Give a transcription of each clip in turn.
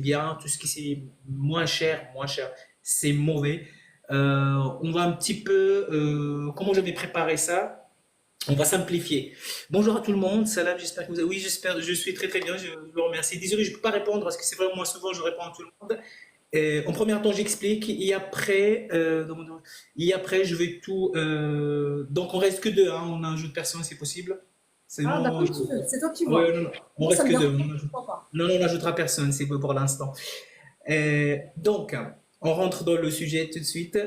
bien, tout ce qui c'est moins cher, c'est mauvais. On va un petit peu, comment j'avais préparé ça? On va simplifier. Bonjour à tout le monde, salam, j'espère que vous allez. Oui, j'espère, je suis très très bien, je vous remercie. Désolé, je ne peux pas répondre parce que c'est vraiment moi souvent je réponds à tout le monde. En premier temps, j'explique et après, je vais tout. Donc, on reste que deux, hein, on ajoute personne, c'est possible. Ah, bah, Sinon, comme tu veux, c'est toi qui ouais, vois. non, non, on Moi, ça reste me que deux. dérange pas. Non, non, on n'ajoutera personne, c'est pour l'instant. Donc, on rentre dans le sujet tout de suite.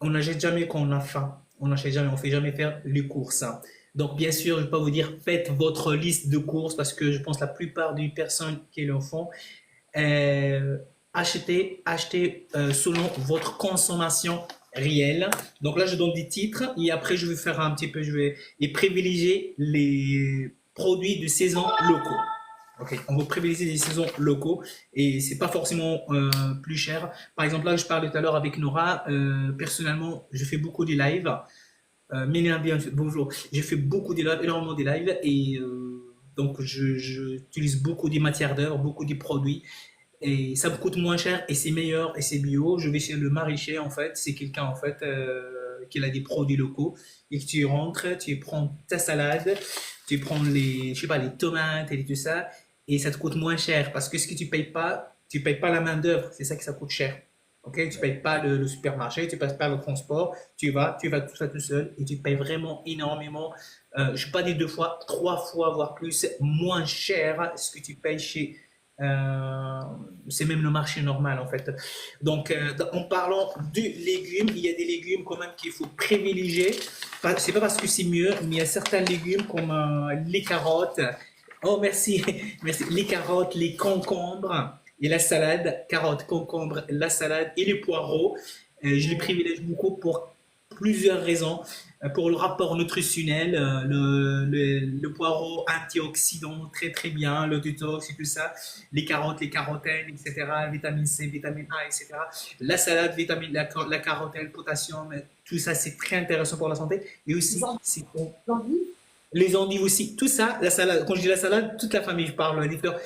On n'achète jamais quand on a faim. On n'achète jamais, on fait jamais faire les courses, hein. Donc, bien sûr, je ne vais pas vous dire faites votre liste de courses parce que je pense que la plupart des personnes qui le font euh, achetez selon votre consommation réelle. Donc là, je donne des titres et après, je vais faire un petit peu, je vais et privilégier les produits de saison locaux. Ok, on va privilégier les saisons locaux et c'est pas forcément plus cher. Par exemple, là, je parlais tout à l'heure avec Nora. Personnellement, je fais beaucoup de lives. Mélia, bien, bonjour. J'ai fait beaucoup de lives, énormément de lives et donc j'utilise beaucoup des matières d'œuvre, beaucoup de produits et ça me coûte moins cher et c'est meilleur et c'est bio. Je vais chez le maraîcher en fait, c'est quelqu'un en fait qui a des produits locaux et que tu rentres, tu prends ta salade, tu prends les, je sais pas, les tomates et tout ça et ça te coûte moins cher parce que ce que tu payes pas la main d'œuvre, c'est ça que ça coûte cher. Ok, tu payes pas le supermarché, tu passes pas le transport, tu vas tout ça tout seul et tu payes vraiment énormément. Je ne vais pas dire deux fois, trois fois voire plus moins cher ce que tu payes chez euh, c'est même le marché normal en fait. Donc, en parlant du légume, il y a des légumes quand même qu'il faut privilégier. C'est pas parce que c'est mieux, mais il y a certains légumes comme les carottes. Oh, merci, merci. Les carottes, les concombres et la salade. Carottes, concombres, la salade et les poireaux. Je les privilège beaucoup pour plusieurs raisons. Pour le rapport nutritionnel, le poireau antioxydant très très bien, le détox et tout ça, les carottes, les carotènes, etc., vitamine C, vitamine A, etc. La salade, la carotène, potassium, tout ça c'est très intéressant pour la santé. Et Les aussi, c'est bon. endives, Les endives aussi, tout ça, la salade, quand je dis la salade, toute la famille, je parle des fleurs.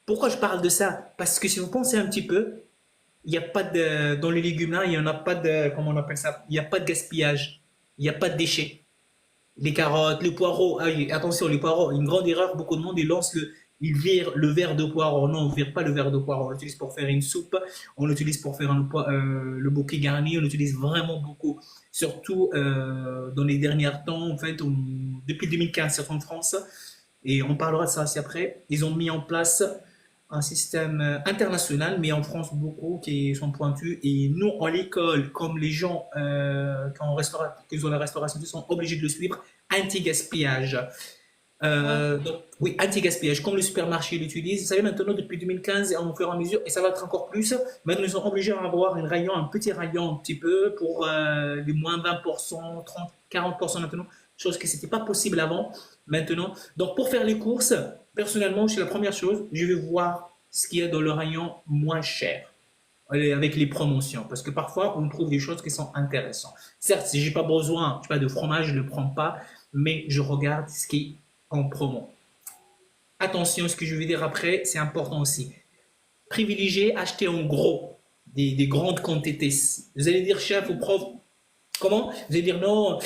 Pourquoi je parle de ça? Parce que si vous pensez un petit peu, il n'y a pas de, dans les légumes là, il n'y en a pas de, comment on appelle ça? Il n'y a pas de gaspillage, il n'y a pas de déchets. Les carottes, les poireaux, ah oui, attention, les poireaux, une grande erreur, beaucoup de monde, ils virent le verre de poireau. Non, on ne vire pas le verre de poireau, on l'utilise pour faire une soupe, on l'utilise pour faire le bouquet garni, on l'utilise vraiment beaucoup. Surtout dans les derniers temps, en fait, depuis 2015, surtout en France, et on parlera de ça aussi après, ils ont mis en place un système international, mais en France beaucoup qui sont pointus. Et nous, à l'école, comme les gens qui ont la restauration, ils sont obligés de le suivre, anti-gaspillage. ouais. Donc, oui, anti-gaspillage, comme le supermarché l'utilise. Vous savez, maintenant, depuis 2015, et en fur et à mesure, et ça va être encore plus, maintenant, ils sont obligés à avoir un petit rayon un petit peu pour les moins 20%, 30, 40% maintenant, chose que c'était pas possible avant, maintenant. Donc, pour faire les courses, personnellement, c'est la première chose, je vais voir ce qu'il y a dans le rayon moins cher avec les promotions, parce que parfois on trouve des choses qui sont intéressantes. Certes, si j'ai pas besoin, je sais pas, de fromage, je ne le prends pas, mais je regarde ce qui est en promo. Attention, ce que je vais dire après, c'est important aussi. Privilégier acheter en gros, des grandes quantités. Vous allez dire, chef ou prof, comment? Vous allez dire non,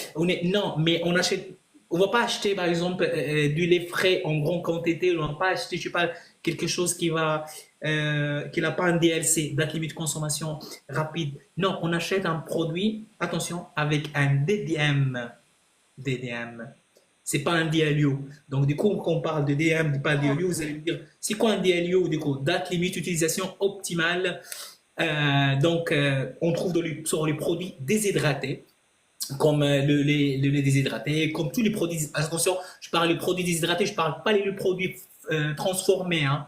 non, mais on achète, on va pas acheter par exemple du lait frais en grande quantité, on va pas acheter, je sais pas, quelque chose qui n'a pas un DLC, date limite de consommation rapide. Non, on achète un produit, attention, avec un DDM. DDM. C'est pas un DLU. Donc, du coup, quand on parle de DM, pas de DLU, vous allez me dire, c'est quoi un DLU? Du coup, date limite utilisation optimale. On trouve sur les produits déshydratés, comme le lait déshydraté, comme tous les produits. Attention, je parle des produits déshydratés, je parle pas les produits transformés, hein.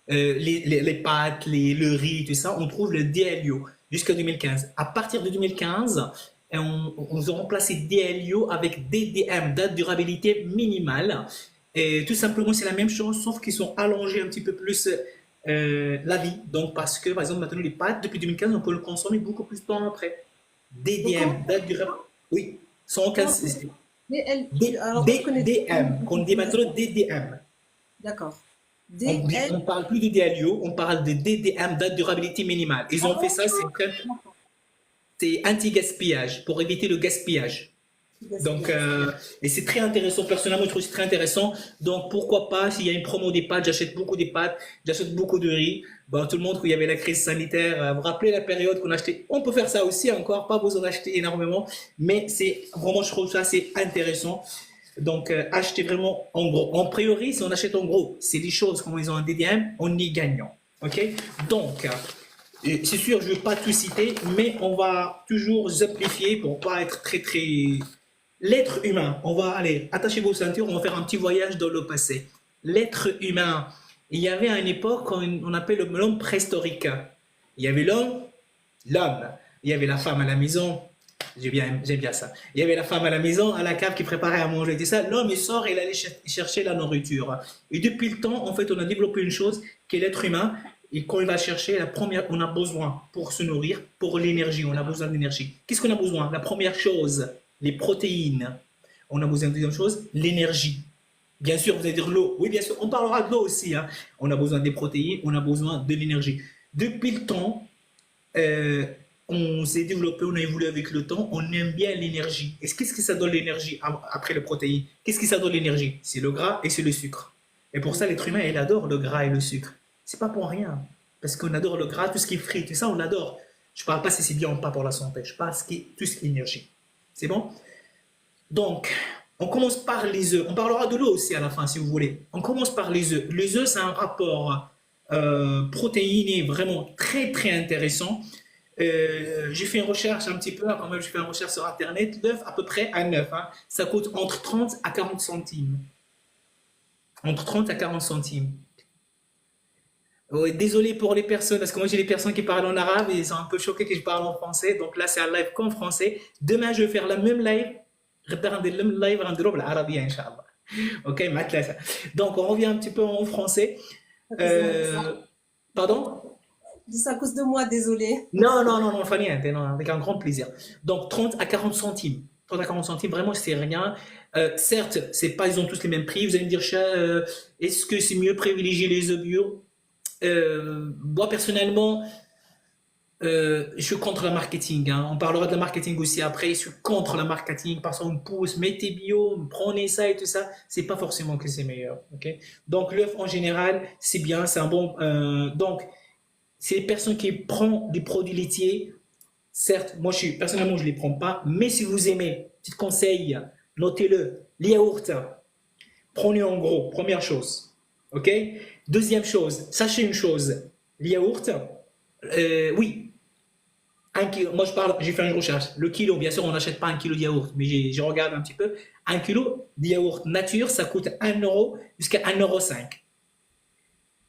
Les pâtes, le riz, tout ça, on trouve le DLU jusqu'à 2015. À partir de 2015, on a remplacé DLU avec DDM, date de durabilité minimale. Et tout simplement, c'est la même chose, sauf qu'ils sont allongés un petit peu plus la vie. Donc, parce que, par exemple, maintenant, les pâtes, depuis 2015, on peut le consommer beaucoup plus de temps après. Donc, comment DDM, date de durabilité. Oui, comment 115. mais elle, alors moi je connais. DDM, qu'on dit maintenant DDM. D'accord. DL. On parle plus de DLIO, on parle de DDM, date de durabilité minimale. Ils ont fait ça, c'est anti-gaspillage, pour éviter le gaspillage. Donc, et c'est très intéressant. Personnellement, je trouve que c'est très intéressant. Donc, pourquoi pas, s'il y a une promo des pâtes, j'achète beaucoup des pâtes, j'achète beaucoup de riz. Bon, tout le monde, quand il y avait la crise sanitaire, vous vous rappelez la période qu'on achetait. On peut faire ça aussi encore, pas besoin d'acheter énormément, mais c'est vraiment, je trouve ça c'est intéressant. Donc, acheter vraiment en gros. En priori, si on achète en gros, c'est des choses comme ils ont un DDM, on est gagnant. OK? Donc, c'est sûr, je ne vais pas tout citer, mais on va toujours simplifier pour pas être très, très l'être humain, on va aller, attachez vos ceintures, on va faire un petit voyage dans le passé. L'être humain, il y avait à une époque qu'on appelle l'homme préhistorique. Il y avait l'homme, il y avait la femme à la maison, j'aime bien ça. Il y avait la femme à la maison, à la cave qui préparait à manger, tout ça. L'homme, il sort et il allait chercher la nourriture. Et depuis le temps, en fait, on a développé une chose qui est l'être humain. Et quand il va chercher, la première, on a besoin pour se nourrir, pour l'énergie, on a besoin d'énergie. Qu'est-ce qu'on a besoin? La première chose, les protéines. On a besoin de deuxième chose, l'énergie. Bien sûr, vous allez dire l'eau. Oui, bien sûr, on parlera de l'eau aussi. Hein. On a besoin des protéines, on a besoin de l'énergie. Depuis le temps, on s'est développé, on a évolué avec le temps, on aime bien l'énergie. Et qu'est-ce que ça donne l'énergie après les protéines? Qu'est-ce que ça donne l'énergie? C'est le gras et c'est le sucre. Et pour ça, l'être humain, il adore le gras et le sucre. C'est pas pour rien. Parce qu'on adore le gras, tout ce qui est frit, tout ça, on adore. Je parle pas si c'est bien ou pas pour la santé. Je parle de tout ce qui est énergie. C'est bon? Donc, on commence par les œufs. On parlera de l'eau aussi à la fin, si vous voulez. On commence par les œufs. Les œufs, c'est un rapport protéiné vraiment très, très intéressant. J'ai fait une recherche un petit peu, quand même, j'ai fait une recherche sur Internet. L'œuf, à peu près un œuf, hein, ça coûte entre 30 à 40 centimes. Entre 30 à 40 centimes. Ouais, désolé pour les personnes, parce que moi j'ai des personnes qui parlent en arabe et ils sont un peu choqués que je parle en français. Donc là, c'est un live qu'en français. Demain, je vais faire la même live. غدا غندير le live غنديرو بالعربية إن شاء الله. Ok, مع ثلاثة. Donc on revient un petit peu en français. Pardon? Dis à cause de moi, désolé. Non, non, non, non, Fanny, hein, non, avec un grand plaisir. Donc 30 à 40 centimes. 30 à 40 centimes, vraiment, c'est rien. Certes, c'est pas, ils ont tous les mêmes prix. Vous allez me dire, est-ce que c'est mieux privilégier les œufs bio? Moi, personnellement, je suis contre le marketing. Hein. On parlera de la marketing aussi après. Je suis contre le marketing parce qu'on me pousse, mettez bio, prenez ça et tout ça. C'est pas forcément que c'est meilleur. Okay? Donc, l'œuf en général, c'est bien, c'est un bon. Donc, c'est les personnes qui prennent des produits laitiers. Certes, moi, personnellement, je ne les prends pas. Mais si vous aimez, petit conseil, notez-le. Les yaourts, prenez en gros, première chose. OK? Deuxième chose, sachez une chose. Les yaourts, oui. Moi, j'ai fait une recherche. Le kilo, bien sûr, on n'achète pas un kilo de yaourt, mais je regarde un petit peu. Un kilo de yaourt nature, ça coûte 1 euro jusqu'à 1,5 €.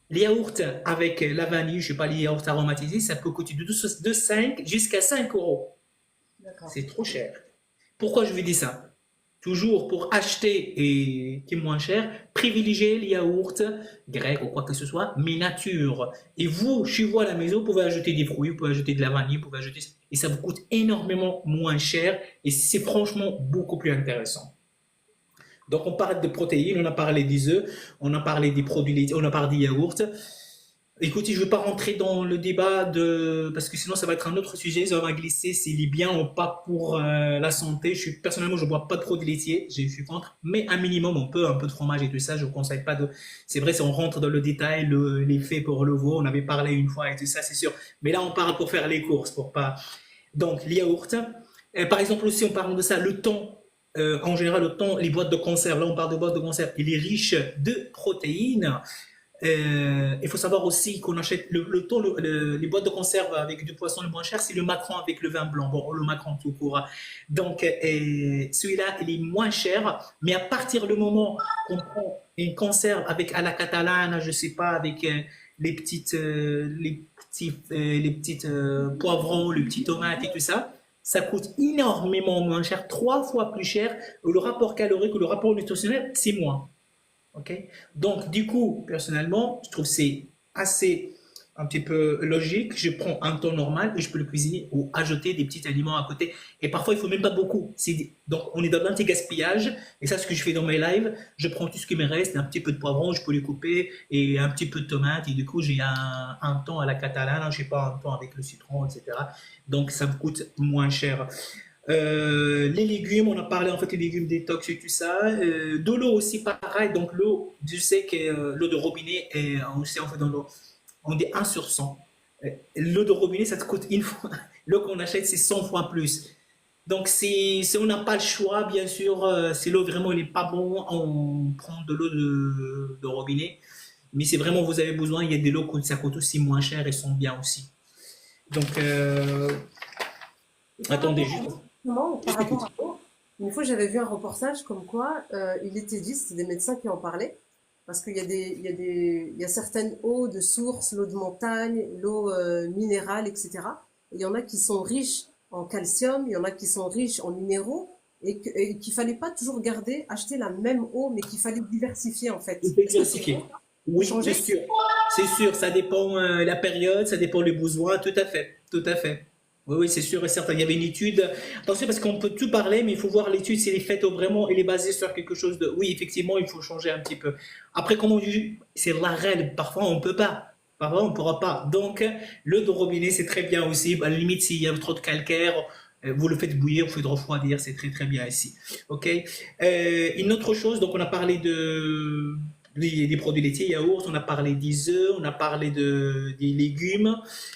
Les yaourts avec la vanille, je ne sais pas, les yaourts aromatisés, ça peut coûter de 5 jusqu'à 5 euros. C'est trop cher. Pourquoi je vous dis ça? Toujours pour acheter et qui est moins cher, privilégiez les yaourts grecs ou quoi que ce soit, mais nature. Et vous, chez vous à la maison, vous pouvez ajouter des fruits, vous pouvez ajouter de la vanille, vous pouvez ajouter... Et ça vous coûte énormément moins cher et c'est franchement beaucoup plus intéressant. Donc, on parle de protéines, on a parlé des œufs, on a parlé des produits laitiers, on a parlé des yaourts. Écoutez, je ne veux pas rentrer dans le débat parce que sinon ça va être un autre sujet, ça va glisser s'il est bien ou pas pour la santé. Personnellement, je ne bois pas de produits laitiers, je suis contre, mais un minimum, on peut, un peu de fromage et tout ça, je ne vous conseille pas de... C'est vrai, si on rentre dans le détail, les faits pour le veau, on avait parlé une fois et tout ça, c'est sûr. Mais là, on parle pour faire les courses, pour pas... Donc, les yaourts. Par exemple, aussi, on parle de ça, le thon. En général, le thon, les boîtes de conserve, là, on parle de boîtes de conserve, il est riche de protéines. Il faut savoir aussi qu'on achète le thon, les boîtes de conserve avec du poisson le moins cher, c'est le maquereau avec le vin blanc. Bon, le maquereau tout court. Donc, celui-là, il est moins cher, mais à partir du moment qu'on prend une conserve avec à la catalane, je sais pas, avec les petites poivrons, les petites tomates et tout ça, ça coûte énormément moins cher, 3 fois plus cher. Le rapport calorique ou le rapport nutritionnel, c'est moins. Okay? Donc, du coup, personnellement, je trouve que c'est assez un petit peu logique, je prends un temps normal et je peux le cuisiner ou ajouter des petits aliments à côté. Et parfois, il faut même pas beaucoup. Donc, on est dans l'anti-gaspillage. Et ça, ce que je fais dans mes lives, je prends tout ce qui me reste, un petit peu de poivron, je peux les couper et un petit peu de tomate. Et du coup, j'ai un temps à la catalane, je sais pas, un temps avec le citron, etc. Donc, ça me coûte moins cher. Les légumes, on a parlé en fait des légumes détox et tout ça. De l'eau aussi, pareil. Donc l'eau, je sais que l'eau de robinet est aussi en fait dans l'eau. On dit 1 sur 100. L'eau de robinet, ça te coûte une fois. L'eau qu'on achète, c'est 100 fois plus. Donc si on n'a pas le choix, bien sûr, si l'eau vraiment il n'est pas bon, on prend de l'eau de robinet. Mais si vraiment vous avez besoin, il y a des lots que ça coûte aussi moins cher et sont bien aussi. Donc, Et attendez juste. par Je t'écoute. rapport à l'eau, une fois j'avais vu un reportage comme quoi il était dit, c'était des médecins qui en parlaient, parce qu'il y a il y a certaines eaux de source, l'eau de montagne, l'eau minérale, etc. Et il y en a qui sont riches en calcium, il y en a qui sont riches en minéraux, et qu'il fallait pas toujours garder, acheter la même eau, mais qu'il fallait diversifier en fait. Est-ce que c'est vrai Diversifié. ça? Faut Oui, c'est changer? sûr. C'est sûr, ça dépend la période, ça dépend les besoins, tout à fait. Tout à fait. Oui, oui, c'est sûr et certain. Il y avait une étude. Attention, parce qu'on peut tout parler, mais il faut voir l'étude si elle est faite vraiment, elle est basée sur quelque chose de. Oui, effectivement, il faut changer un petit peu. Après, comme on dit, c'est la règle. Parfois, on ne peut pas. Parfois, on ne pourra pas. Donc, l'eau de robinet, c'est très bien aussi. À la limite, s'il y a trop de calcaire, vous le faites bouillir, vous faites refroidir, c'est très très bien ici. OK? Une autre chose, donc on a parlé des produits laitiers, yaourts, on a parlé des œufs, on a parlé des légumes.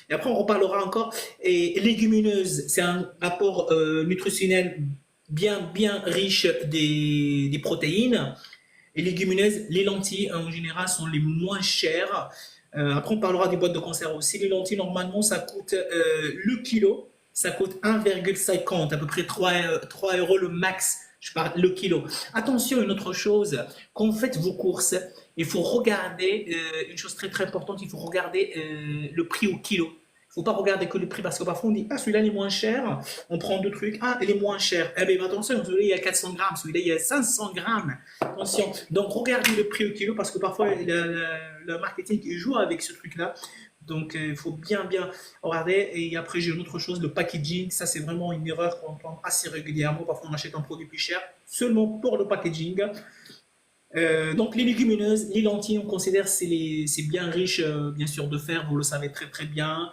Et après, on reparlera encore. Et légumineuses, c'est un rapport nutritionnel bien riche des protéines. Et légumineuses, les lentilles en général sont les moins chères. Après, on parlera des boîtes de conserve aussi. Les lentilles, normalement, ça coûte le kilo, ça coûte 1,50, à peu près 3 euros le max. Je parle le kilo. Attention, une autre chose, quand vous faites vos courses, il faut regarder une chose très très importante, il faut regarder le prix au kilo. Il ne faut pas regarder que le prix parce que parfois on dit ah celui-là il est moins cher, on prend deux trucs, ah il est moins cher. Eh bien attention, celui-là il y a 400 grammes, celui-là il y a 500 grammes. Attention. Donc regardez le prix au kilo parce que parfois le marketing il joue avec ce truc-là. Donc il faut bien regarder. Et après j'ai une autre chose, le packaging. Ça c'est vraiment une erreur qu'on entend assez régulièrement. Parfois on achète un produit plus cher seulement pour le packaging. Donc les légumineuses, les lentilles, on considère que c'est bien riche, bien sûr, de fer, vous le savez très très bien.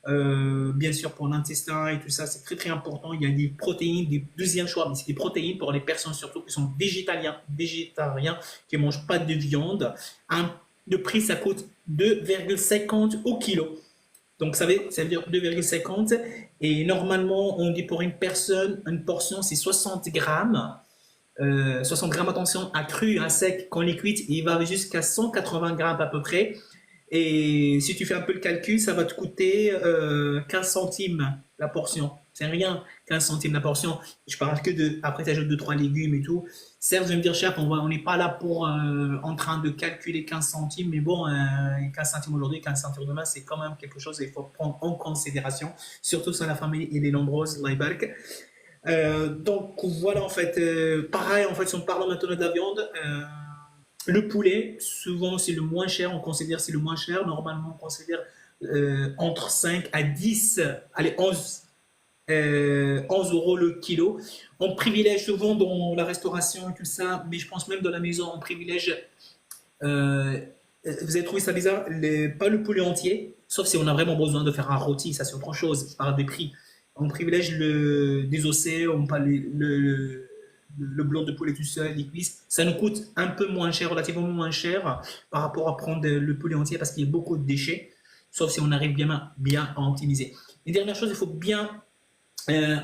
Bien sûr, pour l'intestin et tout ça, c'est très très important. Il y a des protéines, des deuxième choix, mais c'est des protéines pour les personnes surtout qui sont végétariens, qui ne mangent pas de viande. Le prix, ça coûte 2,50 au kilo. Donc ça veut dire 2,50. Et normalement, on dit pour une personne, une portion, c'est 60 grammes. 60 grammes, attention, à cru, à sec, quand liquide, il va jusqu'à 180 grammes à peu près. Et si tu fais un peu le calcul, ça va te coûter 15 centimes la portion. C'est rien, 15 centimes la portion. Je parle que de. Après, tu ajoutes 2-3 légumes et tout. Certes, je vais me dire, cher, on n'est pas là pour en train de calculer 15 centimes, mais bon, 15 centimes aujourd'hui, 15 centimes demain, c'est quand même quelque chose qu'il faut prendre en considération, surtout si la famille est nombreuse, Allah يبارك. Donc voilà en fait, pareil en fait si on parle maintenant de la viande, le poulet souvent c'est le moins cher, on considère c'est le moins cher, normalement on considère entre 5 à 10, allez 11 euros le kilo. On privilège souvent dans la restauration et tout ça, mais je pense même dans la maison on privilège, euh, vous avez trouvé ça bizarre, pas le poulet entier, sauf si on a vraiment besoin de faire un rôti, ça c'est autre chose, je parle des prix. On privilège des ossets, on parle le blanc de poulet tout seul, les cuisses. Ça nous coûte un peu moins cher, relativement moins cher par rapport à prendre le poulet entier parce qu'il y a beaucoup de déchets, sauf si on arrive bien à optimiser. Et dernière chose, il faut bien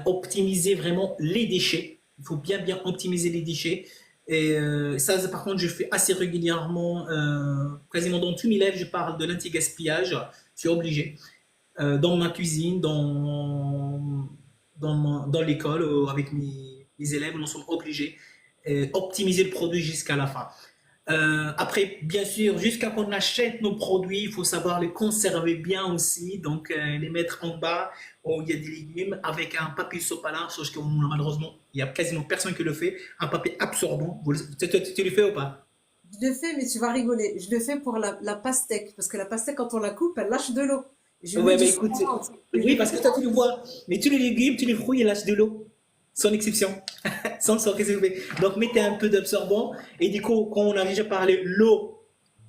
optimiser vraiment les déchets. Il faut bien optimiser les déchets. Et ça, par contre, je fais assez régulièrement, quasiment dans tous mes lives, je parle de l'anti-gaspillage. C'est obligé. Dans ma cuisine, dans l'école, avec mes élèves, nous sommes obligés d'optimiser le produit jusqu'à la fin. Après, bien sûr, jusqu'à qu'on achète nos produits, il faut savoir les conserver bien aussi, donc les mettre en bas où il y a des légumes avec un papier sopalin, chose que malheureusement, il n'y a quasiment personne qui le fait, un papier absorbant. Tu le fais ou pas? Je le fais, mais tu vas rigoler. Je le fais pour la pastèque, parce que la pastèque, quand on la coupe, elle lâche de l'eau. Je mets Ouais, bah du écoute, savon et je oui, le parce fais que toi, tu le vois, mais tous les légumes, tous les fruits, ils lâchent de l'eau, sans exception, sans réserver. Donc, mettez un peu d'absorbant, et du coup, quand on a déjà parlé, l'eau,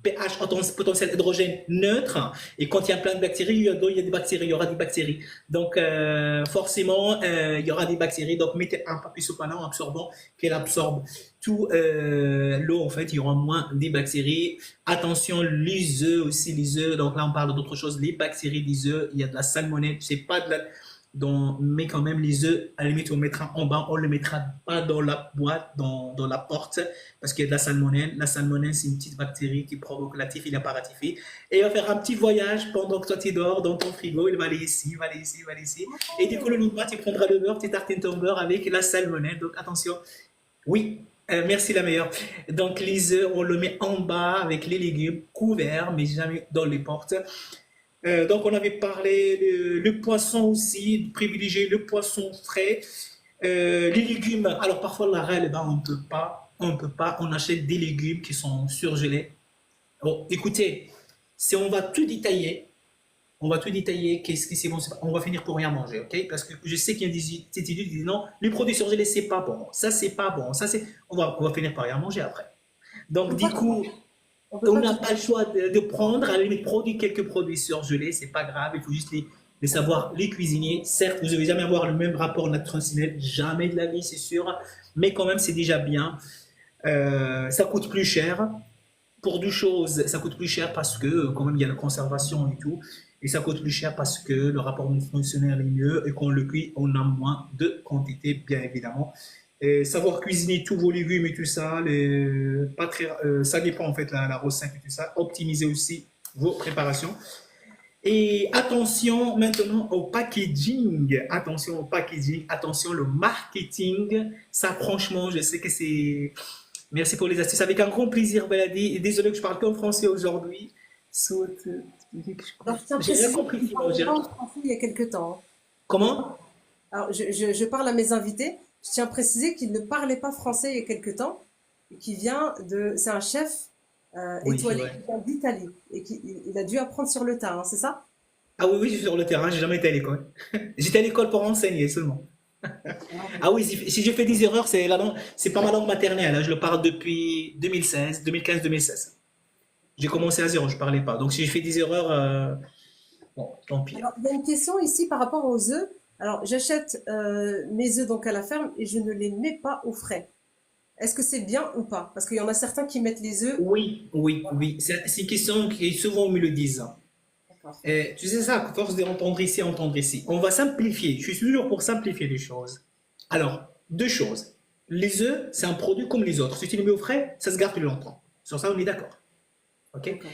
pH, potentiel hydrogène neutre, et quand il y a plein de bactéries, il y a des bactéries, il y aura des bactéries. Donc, forcément, il y aura des bactéries. Donc, mettez un papier soupana absorbant qu'elle absorbe tout l'eau. En fait, il y aura moins des bactéries. Attention, les œufs aussi, les œufs. Donc là, on parle d'autre chose. Les bactéries des œufs, il y a de la salmonelle. C'est pas de la. Mais quand même, les œufs, à la limite, on mettra en bas. On ne le mettra pas dans la boîte, dans la porte, parce qu'il y a de la salmonelle. La salmonelle, c'est une petite bactérie qui provoque la typhie, la paratyphie. Et il va faire un petit voyage pendant que toi, tu dors dans ton frigo. Il va aller ici, il va aller ici, il va aller ici. Et du coup, le lendemain, tu prendras le beurre, tu tartines ton beurre avec la salmonelle. Donc, attention. Oui, merci la meilleure. Donc les œufs, on le met en bas avec les légumes couverts, mais jamais dans les portes. Donc on avait parlé le poisson aussi, de privilégier le poisson frais. Les légumes, alors parfois la reine, ben, on peut pas, on achète des légumes qui sont surgelés. Bon, écoutez, si on va tout détailler, qu'est-ce que c'est bon, on va finir pour rien manger, ok? Parce que je sais qu'il y a des études qui disent non, les produits surgelés, c'est pas bon, ça c'est pas bon, ça c'est. On va finir par rien manger après. On Donc, peut du pas tout coup, manger. On peut on pas n'a tout pas le choix de prendre, à la limite, quelques produits surgelés, c'est pas grave, il faut juste les savoir les cuisiner. Certes, vous n'allez jamais avoir le même rapport nutritionnel, jamais de la vie, c'est sûr, mais quand même, c'est déjà bien. Ça coûte plus cher, pour deux choses, ça coûte plus cher parce que quand même il y a la conservation et tout, et ça coûte plus cher parce que le rapport nutritionnel est mieux et qu'on le cuit, on a moins de quantité, bien évidemment. Et savoir cuisiner tous vos légumes et tout ça, pas très, ça dépend en fait la recette et tout ça. Optimiser aussi vos préparations. Et attention maintenant au packaging. Attention au packaging. Attention le marketing. Ça, franchement, je sais que c'est. Merci pour les astuces. Avec un grand plaisir, Baladi. Et désolé que je parle qu'en français aujourd'hui. Saute. Alors, je tiens à J'ai rien préciser compris. qu'il ne parlait pas en français il y a quelque temps, hein. Comment? Alors, je parle à mes invités. Je tiens à préciser qu'il ne parlait pas français il y a quelque temps, et qui vient de, c'est un chef Oui, c'est étoilé vrai. qui vient d'Italie et qui il a dû apprendre sur le tas, hein, c'est ça? Ah oui, oui, je suis sur le terrain. J'ai jamais été à l'école. J'étais à l'école pour enseigner seulement. Ah, Ah oui, si je fais des erreurs, c'est pas ma langue maternelle, hein. Je le parle depuis 2016, 2015-2016. J'ai commencé à zéro, je parlais pas. Donc si je fais des erreurs, bon, tant pis. alors, il y a une question ici par rapport aux œufs. Alors, j'achète mes œufs donc à la ferme et je ne les mets pas au frais. Est-ce que c'est bien ou pas? Parce qu'il y en a certains qui mettent les œufs. Oui, oui, Voilà, oui. C'est une question qui souvent me le disent. d'accord. Tu sais ça, à force d'entendre ici, entendre ici. On va simplifier. Je suis toujours pour simplifier les choses. Alors, deux choses. Les œufs, c'est un produit comme les autres. Si tu les mets au frais, ça se garde plus longtemps. Sur ça, on est d'accord. OK? D'accord.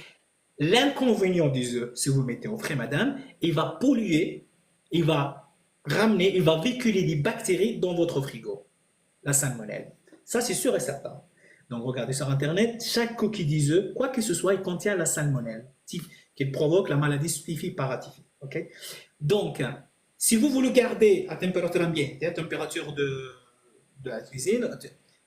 L'inconvénient des œufs, si vous le mettez au frais, madame, il va polluer, il va ramener, il va véhiculer des bactéries dans votre frigo. La salmonelle. Ça, c'est sûr et certain. Donc, regardez sur Internet, chaque coquille des œufs, quoi que ce soit, il contient la salmonelle, qui provoque la maladie typhique paratyphique. OK? Donc, si vous voulez garder à température ambiante, à température de la cuisine,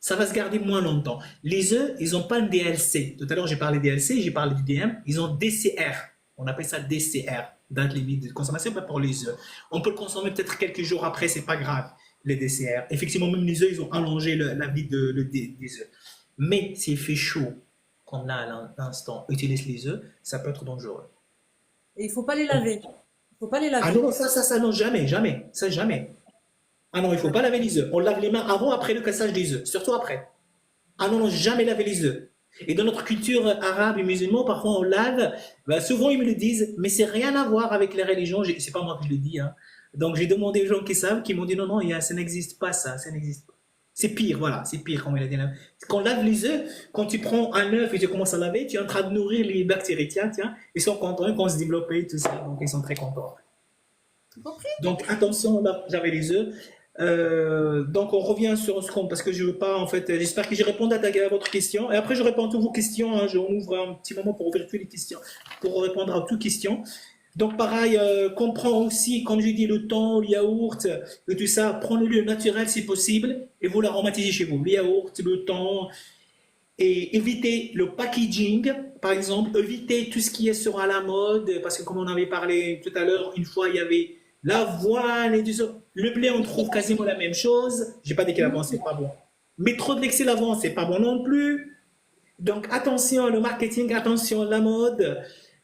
ça va se garder moins longtemps. Les œufs, ils n'ont pas de DLC. Tout à l'heure, j'ai parlé DLC, j'ai parlé du DM. Ils ont DCR. On appelle ça DCR, date limite de consommation, pas pour les œufs. On peut le consommer peut-être quelques jours après, c'est pas grave, les DCR. Effectivement, même les œufs, ils ont allongé la vie des œufs. Mais s'il fait chaud, comme là à l'instant, utilise les œufs, ça peut être dangereux. Et il faut pas les laver. Il faut pas les Ah laver. non, ça, non, jamais, jamais. Ça, jamais. Ah non, il ne faut pas laver les œufs. On lave les mains avant, après le cassage des œufs. Surtout après. Ah non, non, jamais laver les œufs. Et dans notre culture arabe et musulmane, parfois on lave. Ben, souvent ils me le disent, mais c'est rien à voir avec les religions. C'est pas moi qui le dis, hein. Donc j'ai demandé aux gens qui savent, qui m'ont dit non, non, ça n'existe pas ça n'existe pas. C'est pire, voilà, c'est pire comme il a dit là. Quand on lave les œufs, quand tu prends un œuf et tu commences à laver, tu es en train de nourrir les bactéries. Tiens, tiens, ils sont contents, ils vont se développer, tout ça, donc ils sont très contents. Tout compris? Donc attention, là, j'avais les œufs. Donc on revient sur ce qu'on parce que je veux pas en fait. J'espère que j'ai répondu à votre question. Et après je réponds à toutes vos questions, hein. Je ouvre un petit moment pour ouvrir toutes les questions, pour répondre à toutes questions. Donc pareil, comprend aussi, comme je dis, le thon, le yaourt, et tout ça. Prenez-le naturel si possible et vous l'aromatisez chez vous. Le yaourt, le thon, et éviter le packaging, par exemple, éviter tout ce qui est sur à la mode, parce que comme on avait parlé tout à l'heure, une fois il y avait l'avoine et tout ça. Le blé, on trouve quasiment la même chose. J'ai pas dit que l'avant c'est pas bon, mais trop de l'excès d'avant c'est pas bon non plus. Donc attention le marketing, attention la mode.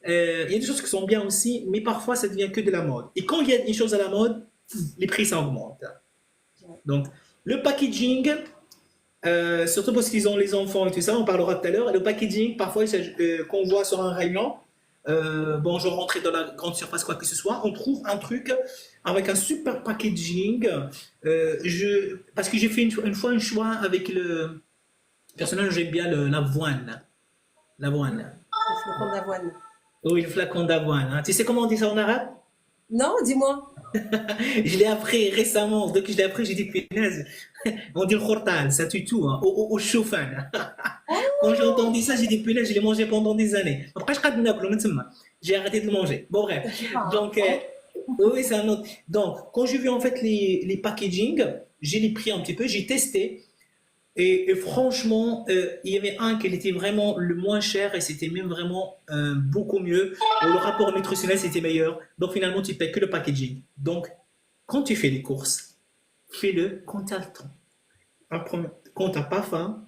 Il y a des choses qui sont bien aussi, mais parfois ça devient que de la mode. Et quand il y a des choses à la mode, les prix ça augmente. Donc le packaging, surtout parce qu'ils ont les enfants et tout ça, on parlera tout à l'heure. Le packaging, parfois, qu'on voit sur un rayon, bon, je rentrais dans la grande surface, quoi que ce soit, on trouve un truc avec un super packaging. Parce que j'ai fait une fois un choix avec le. Personnellement, j'aime bien l'avoine. L'avoine. Le flocon d'avoine. Oui, le flacon d'avoine. Hein. Tu sais comment on dit ça en arabe? Non, dis-moi. Je l'ai appris récemment. Dès que je l'ai appris, j'ai dit punaise. On dit le khortal, ça tue tout, hein, au chauffe. Quand j'ai entendu ça, j'ai dit punaise, je l'ai mangé pendant des années. Après, j'ai arrêté de le manger. Bon, bref. Donc, oui, c'est un autre. Donc, quand j'ai vu en fait les packaging, j'ai les pris un petit peu, j'ai testé. Et franchement, il y avait un qui était vraiment le moins cher et c'était même vraiment beaucoup mieux. Le rapport nutritionnel, c'était meilleur. Donc finalement, tu payes que le packaging. Donc, quand tu fais les courses, fais-le quand tu as le temps. Quand tu n'as pas faim,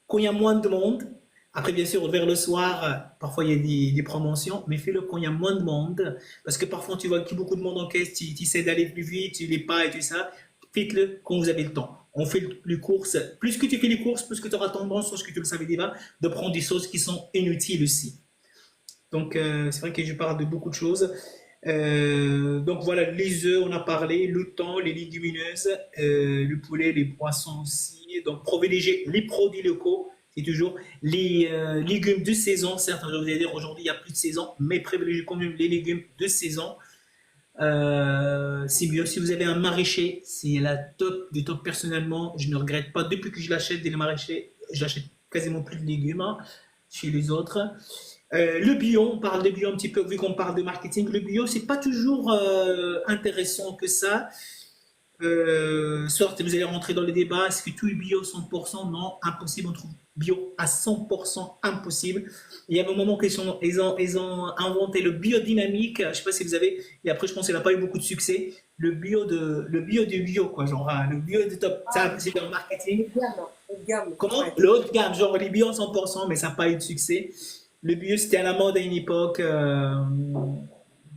quand il y a moins de monde. Après, bien sûr, vers le soir, parfois il y a des promotions, mais fais-le quand il y a moins de monde. Parce que parfois, tu vois qu'il y a beaucoup de monde en caisse, tu essaies d'aller plus vite, tu n'es pas et tout ça. Faites-le quand vous avez le temps. On fait les courses. Plus que tu fais les courses, plus que tu auras tendance, parce que tu le savais déjà, de prendre des choses qui sont inutiles aussi. Donc, c'est vrai que je parle de beaucoup de choses. Donc voilà, les œufs, on a parlé, le thon, les légumineuses, le poulet, les poissons aussi. Donc privilégier les produits locaux, c'est toujours les légumes de saison. Certes, je vous ai dire aujourd'hui il n'y a plus de saison, mais privilégiez quand même les légumes de saison. C'est mieux. Si vous avez un maraîcher, c'est la top du top. Personnellement, je ne regrette pas. Depuis que je l'achète des maraîchers, j'achète quasiment plus de légumes hein, chez les autres. Le bio, on parle de bio un petit peu, vu qu'on parle de marketing. Le bio, c'est pas toujours intéressant que ça. Soit vous allez rentrer dans le débat, est-ce que tout est bio 100%? Non, impossible, on trouve bio à 100% impossible. Il y a un moment qu'ils ils ont inventé le biodynamique, je ne sais pas si vous avez, et après je pense qu'il n'a pas eu beaucoup de succès. Le bio du bio, quoi, genre le bio du top, ça c'est dans le marketing. Haut de gamme. Comment? Ouais. Le haut de gamme, genre les bio à 100%, mais ça n'a pas eu de succès. Le bio c'était à la mode à une époque.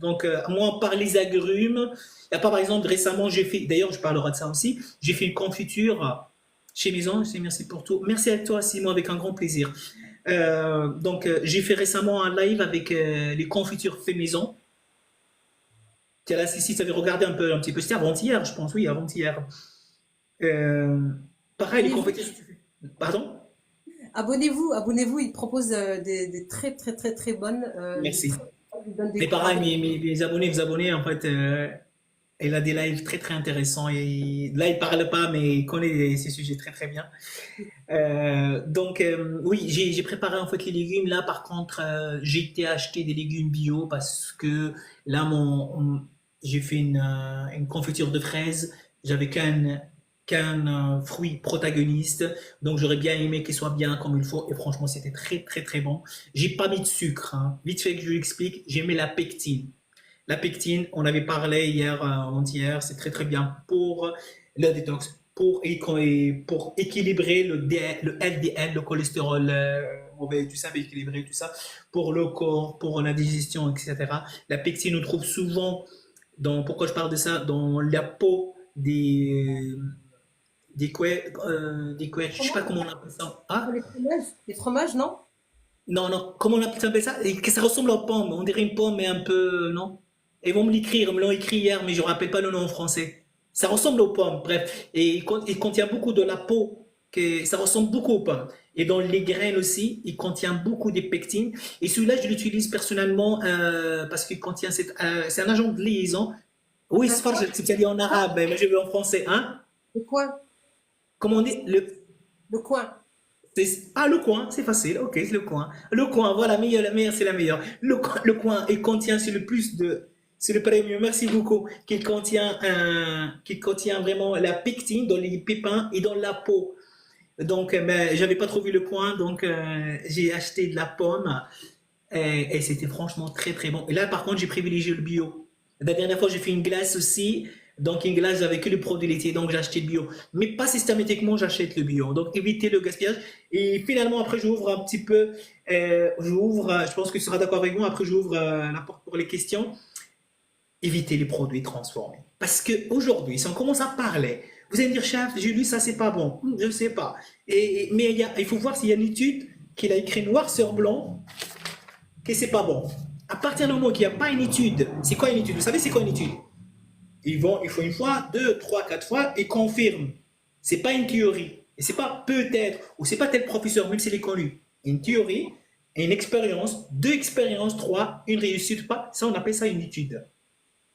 Donc, moi, par les agrumes, il y a pas, par exemple, récemment, j'ai fait, d'ailleurs, je parlerai de ça aussi, j'ai fait une confiture chez Maison, je dis merci pour tout. Merci à toi, Simon, avec un grand plaisir. Donc, j'ai fait récemment un live avec les confitures fait maison. Tiens, là, si tu avais regardé un petit peu, c'était avant-hier, je pense, oui, avant-hier. Euh, Pareil, les Abonnez-vous, confitures. Pardon? abonnez-vous, il propose des très très très très bonnes, Merci. il donne Mais des pareil, conseils. mes abonnés, vous abonnez, en fait, elle a des lives très très intéressants. Et là, il parle pas, mais il connaît ces sujets très très bien. Donc, oui, j'ai préparé en fait les légumes. Là, par contre, j'ai été acheter des légumes bio parce que là, j'ai fait une confiture de fraises. J'avais qu'un fruit protagoniste. Donc, j'aurais bien aimé qu'il soit bien comme il faut. Et franchement, c'était très très très bon. J'ai pas mis de sucre. Hein. Vite fait que je vous explique, j'ai mis la pectine. La pectine, on avait parlé hier, avant-hier, c'est très très bien pour le détox, pour équilibrer le LDL, le cholestérol mauvais, tout ça, équilibrer tout ça, pour le corps, pour la digestion, etc. La pectine, on trouve souvent, pourquoi je parle de ça, dans la peau je sais pas comment on appelle ça. Pour Ah, les fromages, non? non, non, comment on appelle ça? Et que ça ressemble aux pommes. On dirait une pomme, mais un peu, non? Ils vont me l'écrire, ils me l'ont écrit hier, mais je ne me rappelle pas le nom en français. Ça ressemble aux pommes, bref. Et il contient beaucoup de la peau, ça ressemble beaucoup aux pommes. Et dans les graines aussi, il contient beaucoup de pectine. Et celui-là, je l'utilise personnellement parce qu'il contient c'est un agent de liaison. Oui, c'est farj, c'est dit en arabe, mais je veux en français. Hein? Le coin, Comment on dit? le coin. Ah, le coin, c'est facile, ok, c'est le coin. Le coin, voilà, la meilleure, c'est la meilleure. Le coin, il contient, c'est le premier, merci beaucoup, qu'il contient vraiment la pectine dans les pépins et dans la peau. Donc, mais j'avais pas trouvé le coin, donc j'ai acheté de la pomme et c'était franchement très très bon. Et là, par contre, j'ai privilégié le bio. La dernière fois, j'ai fait une glace aussi. Donc, une glace avec que le produit laitier, donc j'ai acheté le bio. Mais pas systématiquement, j'achète le bio. Donc, éviter le gaspillage. Et finalement, après, j'ouvre un petit peu, je pense que tu seras d'accord avec moi, après, j'ouvre la porte pour les questions. Éviter les produits transformés. Parce qu'aujourd'hui, si on commence à parler, vous allez me dire, chef, j'ai lu ça, c'est pas bon. Je ne sais pas. Mais il faut voir s'il y a une étude qu'il a écrit noir sur blanc que c'est pas bon. À partir du moment qu'il n'y a pas une étude, c'est quoi une étude? Vous savez, c'est quoi une étude? Il faut une fois, deux, trois, quatre fois et confirme. C'est pas une théorie. Et c'est pas peut-être, ou c'est pas tel professeur, même s'il est connu. Une théorie, une expérience, deux expériences, trois, une réussite, pas. Ça, on appelle ça une étude.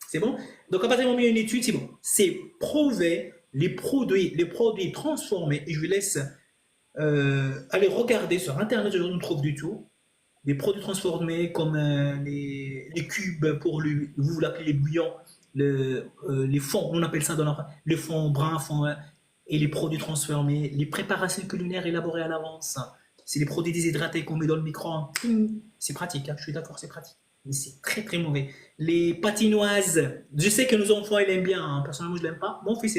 C'est bon? Donc, à partir du moment où il y a une étude, c'est bon. C'est prouver les produits transformés. Et je vous laisse aller regarder sur Internet, on trouve du tout. Des produits transformés comme les cubes pour vous l'appelez les bouillons, les fonds, on appelle ça dans le fond brun, fond, et les produits transformés, les préparations culinaires élaborées à l'avance. C'est les produits déshydratés qu'on met dans le micro-ondes. C'est pratique, hein, je suis d'accord, c'est pratique. Mais c'est très très mauvais. Les patinoises, je sais que nos enfants ils aiment bien, hein. Personnellement je l'aime pas. Mon fils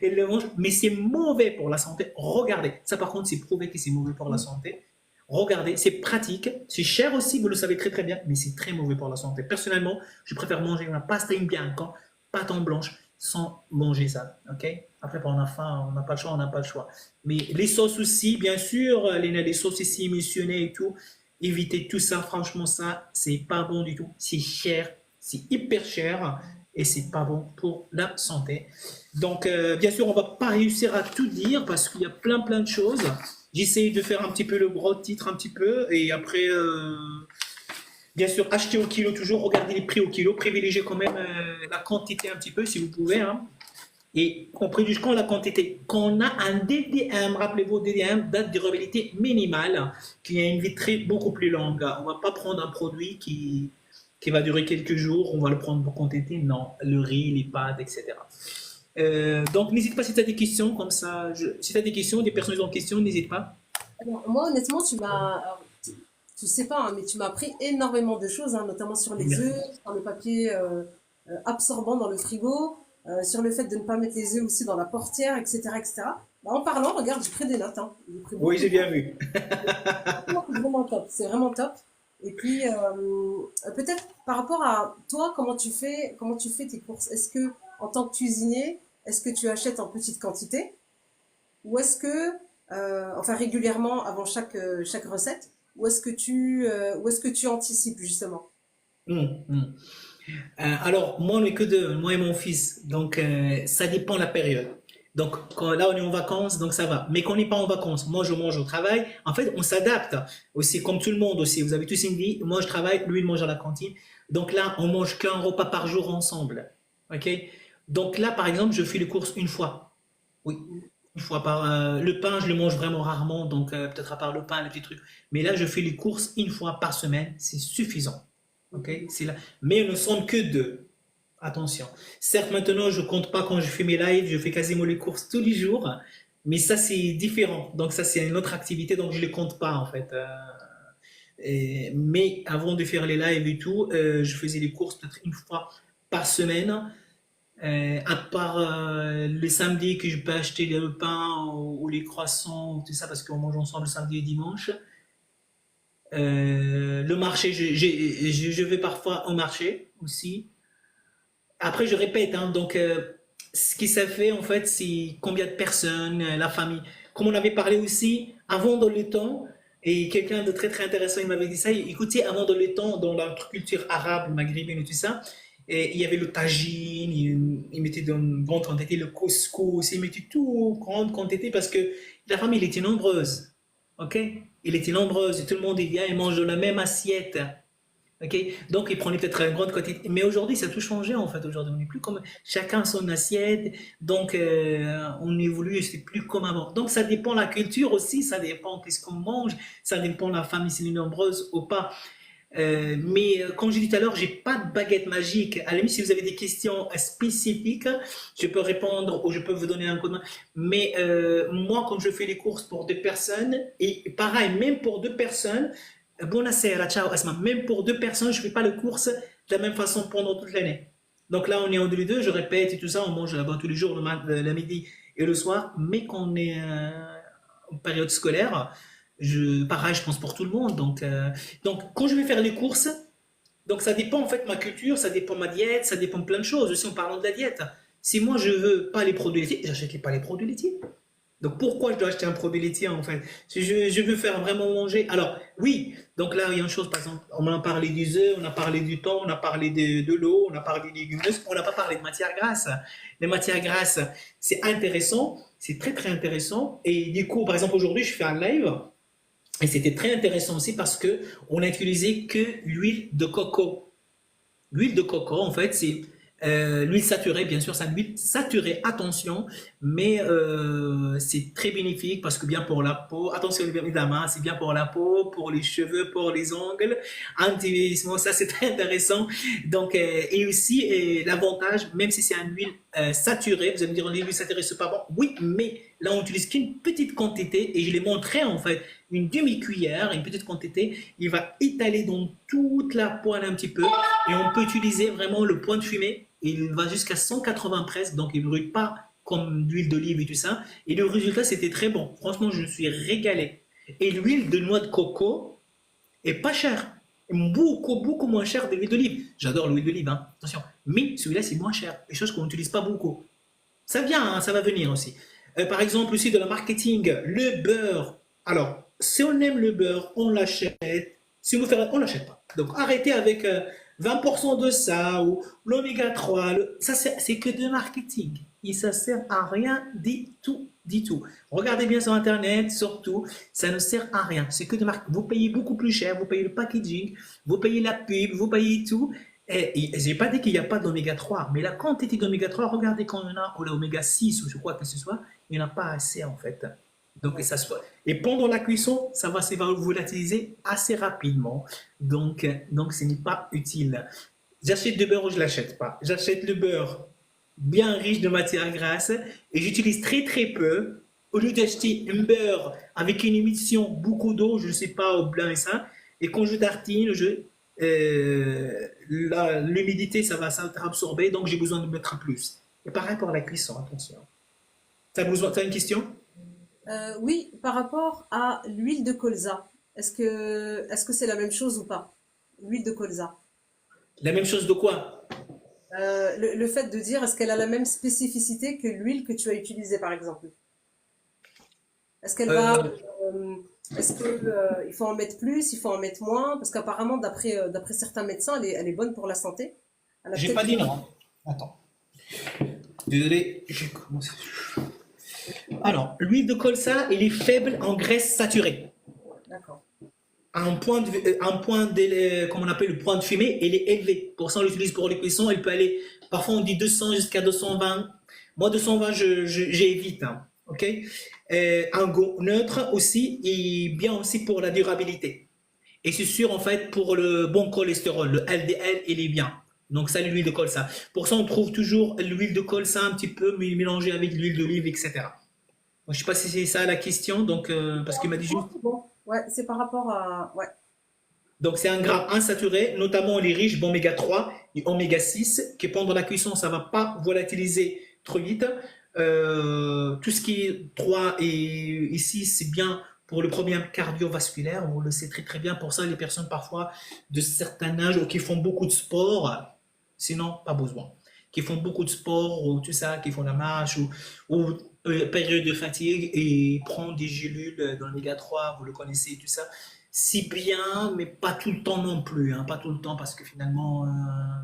il le mange, mais c'est mauvais pour la santé. Regardez, ça par contre c'est prouvé que c'est mauvais pour la santé. Regardez, c'est pratique, c'est cher aussi, vous le savez très très bien, mais c'est très mauvais pour la santé. Personnellement, je préfère manger une pasta in bianco, pâte en blanche, sans manger ça. Ok? Après, quand on a faim, on n'a pas le choix, on n'a pas le choix. Mais les sauces aussi, bien sûr, les sauces ici émissionnées et tout, évitez tout ça, franchement, ça, c'est pas bon du tout. C'est cher, c'est hyper cher et c'est pas bon pour la santé. Donc, bien sûr, on va pas réussir à tout dire parce qu'il y a plein de choses. J'essaye de faire un petit peu le gros titre, un petit peu, et après, bien sûr, acheter au kilo toujours, regardez les prix au kilo, privilégiez quand même la quantité un petit peu si vous pouvez, hein. Et on privilégie quand la quantité. Quand on a un DDM, rappelez-vous, DDM, date de durabilité minimale, qui a une vie beaucoup plus longue. On ne va pas prendre un produit qui va durer quelques jours, on va le prendre pour quantité. Non, le riz, les pâtes, etc. Donc, n'hésite pas si tu as des questions, comme ça. Si tu as des questions, des personnes ont des questions, n'hésite pas. Alors, moi, honnêtement, alors, tu sais pas, hein, mais tu m'as appris énormément de choses, hein, notamment sur les œufs, sur le papier absorbant dans le frigo, sur le fait de ne pas mettre les œufs aussi dans la portière, etc., etc. Bah, en parlant, regarde, j'ai pris des notes, hein. J'ai pris Oui, beaucoup j'ai de bien vu. notes. C'est vraiment top. C'est vraiment top. Et puis, peut-être par rapport à toi, comment tu fais tes courses? Est-ce que, en tant que cuisinier, est-ce que tu achètes en petite quantité? Ou est-ce que, enfin régulièrement avant chaque recette, ou est-ce que tu anticipes justement? Hum. Alors, moi, on n'est que deux, moi et mon fils. Donc, ça dépend de la période. Donc, là, on est en vacances, donc ça va. Mais quand on n'est pas en vacances, moi, je mange au travail. En fait, on s'adapte aussi, comme tout le monde aussi. Vous avez tous une vie. Moi, je travaille, lui, il mange à la cantine. Donc là, on mange qu'un repas par jour ensemble. OK? Donc là, par exemple, je fais les courses une fois. Oui, une fois par... le pain, je le mange vraiment rarement, donc peut-être à part le pain, les petits trucs. Mais là, je fais les courses une fois par semaine, c'est suffisant. Ok, c'est là. Mais nous ne sommes que deux. Attention. Certes, maintenant, je compte pas quand je fais mes lives, je fais quasiment les courses tous les jours, mais ça, c'est différent. Donc ça, c'est une autre activité, donc je les compte pas en fait. Mais avant de faire les lives et tout, je faisais les courses peut-être une fois par semaine. À part le samedi que je peux acheter le pain ou les croissants, tout ça, parce qu'on mange ensemble le samedi et dimanche. Le marché, je vais parfois au marché aussi. Après, je répète, hein, donc ce qui s'est fait en fait, c'est combien de personnes, la famille. Comme on avait parlé aussi, avant dans le temps, et quelqu'un de très très intéressant, il m'avait dit ça, écoutez, avant dans le temps, dans la culture arabe, maghrébine et tout ça, et il y avait le tagine, il mettait dans une grande quantité le couscous, il mettait tout en grande quantité parce que la famille, elle était nombreuse. Ok? Il était nombreuse et tout le monde il vient et mange de la même assiette. Ok, donc il prenait peut-être une grande quantité. Mais aujourd'hui, ça a tout changé en fait. Aujourd'hui, on n'est plus comme chacun son assiette. Donc on évolue et c'est plus comme avant. Donc ça dépend de la culture aussi, ça dépend qu'est-ce qu'on mange, ça dépend de la famille, si elle est nombreuse ou pas. Comme j'ai dit tout à l'heure, j'ai pas de baguette magique. À la limite, si vous avez des questions spécifiques, je peux répondre ou je peux vous donner un coup de main. Mais moi, quand je fais les courses pour deux personnes, et pareil, même pour deux personnes, buonasera, ciao Asma, même pour deux personnes, je fais pas les courses de la même façon pendant toute l'année. Donc là, on est en 2002, je répète et tout ça, on mange là-bas tous les jours, le midi et le soir. Mais quand on est en période scolaire, pareil, je pense pour tout le monde. Donc quand je vais faire les courses, donc ça dépend en fait de ma culture, ça dépend de ma diète, ça dépend de plein de choses. Aussi en parlant de la diète. Si moi je veux pas les produits laitiers, j'achète pas les produits laitiers. Donc pourquoi je dois acheter un produit laitier en fait? Si je veux faire vraiment manger. Alors oui, donc là il y a une chose, par exemple, on a parlé des œufs, on a parlé du thon, on a parlé de l'eau, on a parlé des légumineuses, on n'a pas parlé de matières grasses. Les matières grasses, c'est intéressant, c'est très très intéressant. Et du coup, par exemple aujourd'hui je fais un live. Et c'était très intéressant aussi parce que on a utilisé que l'huile de coco. L'huile de coco, en fait, c'est l'huile saturée, bien sûr, c'est une huile saturée, attention, mais c'est très bénéfique parce que bien pour la peau, attention évidemment, c'est bien pour la peau, pour les cheveux, pour les ongles, anti-vieillissement, ça c'est très intéressant. Donc, et aussi, l'avantage, même si c'est une huile saturée, vous allez me dire, l'huile saturée c'est pas bon, oui, mais là on utilise qu'une petite quantité et je l'ai montré en fait, une demi-cuillère, une petite quantité, il va étaler dans toute la poêle un petit peu et on peut utiliser vraiment le point de fumée. Il va jusqu'à 180 presque, donc il ne brûle pas comme l'huile d'olive et tout ça. Et le résultat, c'était très bon. Franchement, je me suis régalé. Et l'huile de noix de coco est pas chère. Beaucoup, beaucoup moins chère que l'huile d'olive. J'adore l'huile d'olive, hein, attention. Mais celui-là, c'est moins cher. Des choses qu'on n'utilise pas beaucoup. Ça vient, hein, ça va venir aussi. Par exemple, aussi de la marketing, le beurre. Alors, si on aime le beurre, on l'achète. Si vous faites, on l'achète pas. Donc, arrêtez avec 20% de ça ou l'oméga 3. Ça, c'est que de marketing. Et ça sert à rien du tout, du tout. Regardez bien sur Internet, surtout, ça ne sert à rien. C'est que de marketing. Vous payez beaucoup plus cher, vous payez le packaging, vous payez la pub, vous payez tout. Et je n'ai pas dit qu'il n'y a pas d'oméga 3, mais la quantité d'oméga 3, regardez quand on a, ou l'oméga 6 ou je crois que ce soit, il n'y en a pas assez en fait. Donc, et pendant la cuisson, ça va se volatiliser assez rapidement. Donc ce n'est pas utile. J'achète du beurre ou je ne l'achète pas. J'achète le beurre bien riche de matières grasses et j'utilise très très peu. Au lieu d'acheter un beurre avec une émission beaucoup d'eau, je ne sais pas, au blanc et ça, et quand je tartine, l'humidité, ça va s'être absorbé, donc j'ai besoin de mettre plus. Et pareil pour la cuisson, attention. T'as une question? Oui, par rapport à l'huile de colza, est-ce que c'est la même chose ou pas? L'huile de colza. La même chose de quoi? Le fait de dire, est-ce qu'elle a la même spécificité que l'huile que tu as utilisée, par exemple? Est-ce qu'elle va, Euh, est-ce que, il faut en mettre plus, il faut en mettre moins? Parce qu'apparemment, d'après certains médecins, elle est bonne pour la santé. Elle a j'ai peut-être pas dit non. Attends. Désolé, j'ai commencé. Alors, l'huile de colza, elle est faible en graisse saturée. D'accord. Comme on appelle le point de fumée, elle est élevée. Pour ça, on l'utilise pour les cuissons. Elle peut aller, parfois on dit 200 jusqu'à 220. Moi, 220, j'évite. Hein, ok. Un goût neutre aussi et bien aussi pour la durabilité. Et c'est sûr, en fait, pour le bon cholestérol, le LDL, il est bien. Donc ça, l'huile de colza. Pour ça, on trouve toujours l'huile de colza un petit peu mélangée avec l'huile d'olive, etc. Je ne sais pas si c'est ça la question, donc, parce qu'il m'a dit juste. Oh, c'est bon. Ouais, c'est par rapport à, ouais, Donc c'est un gras insaturé, notamment les riches d'oméga 3 et oméga 6, qui pendant la cuisson, ça ne va pas volatiliser trop vite. Tout ce qui est 3 et 6, c'est bien pour le problème cardiovasculaire, on le sait très très bien. Pour ça, les personnes parfois de certain âge ou qui font beaucoup de sport, sinon pas besoin, qui font beaucoup de sport ou tout ça, qui font la marche ou période de fatigue et prendre des gélules dans l'oméga 3, vous le connaissez, tout ça. Si bien, mais pas tout le temps non plus, hein, pas tout le temps parce que finalement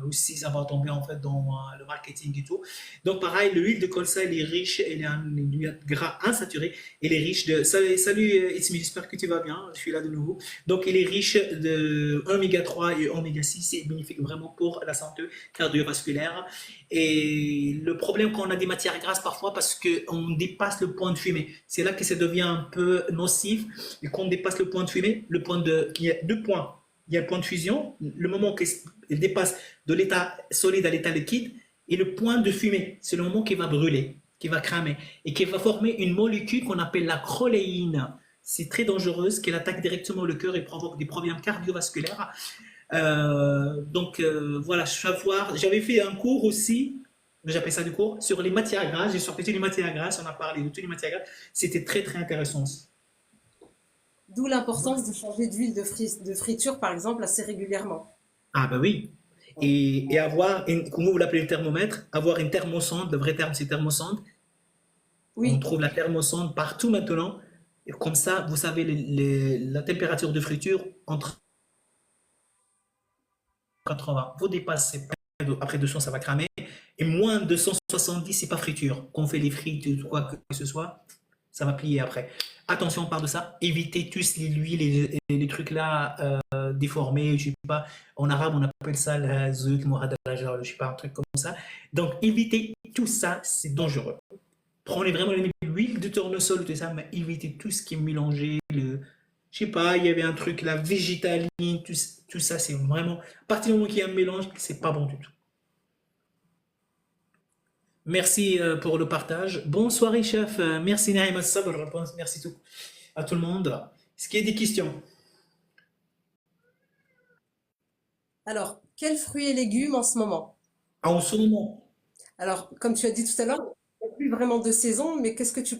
aussi ça va tomber en fait dans le marketing et tout. Donc pareil, l'huile de colza elle est riche, elle est un huile gras insaturé, elle est riche de. Salut Ismi, j'espère que tu vas bien, je suis là de nouveau. Donc elle est riche de oméga 3 et oméga 6, c'est bénéfique vraiment pour la santé cardiovasculaire. Et le problème quand on a des matières grasses parfois parce qu'on dépasse le point de fumée, c'est là que ça devient un peu nocif. Et quand on dépasse le point de fumée, il y a deux points. il y a le point de fusion, le moment qu'elle dépasse de l'état solide à l'état liquide, et le point de fumée, c'est le moment qui va brûler, qui va cramer, et qui va former une molécule qu'on appelle la choléine. C'est très dangereuse, qu'elle attaque directement le cœur et provoque des problèmes cardiovasculaires. Voilà, savoir. J'avais fait un cours aussi, j'appelle ça du cours, sur les matières grasses. J'ai sorti toutes les matières grasses, on a parlé de toutes les matières grasses. C'était très très intéressant aussi. D'où l'importance de changer d'huile de friture, par exemple, assez régulièrement. Ah bah oui. Et avoir, comment vous l'appelez le thermomètre, avoir une thermosonde, le vrai terme c'est thermosonde. On Oui, trouve la thermosonde partout maintenant. Et comme ça, vous savez la température de friture entre 80. Vous dépassez après 200, ça va cramer. Et moins de 270, c'est pas friture. Quand on fait les frites ou quoi que ce soit, ça va plier après. Attention, on parle de ça. Évitez tous les huiles et les trucs là déformés. Je sais pas. En arabe, on appelle ça la zouk, je sais pas, un truc comme ça. Donc, évitez tout ça, c'est dangereux. Prenez vraiment l'huile de tournesol, tout ça, mais évitez tout ce qui est mélangé. Je sais pas, il y avait un truc, la végétaline, tout ça, c'est vraiment. À partir du moment qu'il y a un mélange, c'est pas bon du tout. Merci pour le partage. Bonne soirée, chef. Merci, Naïm Sabr. Merci à tout le monde. Est-ce qu'il y a des questions? alors, quels fruits et légumes en ce moment? Ah, en ce moment, Alors, comme tu as dit tout à l'heure, il n'y a plus vraiment de saison, mais qu'est-ce que tu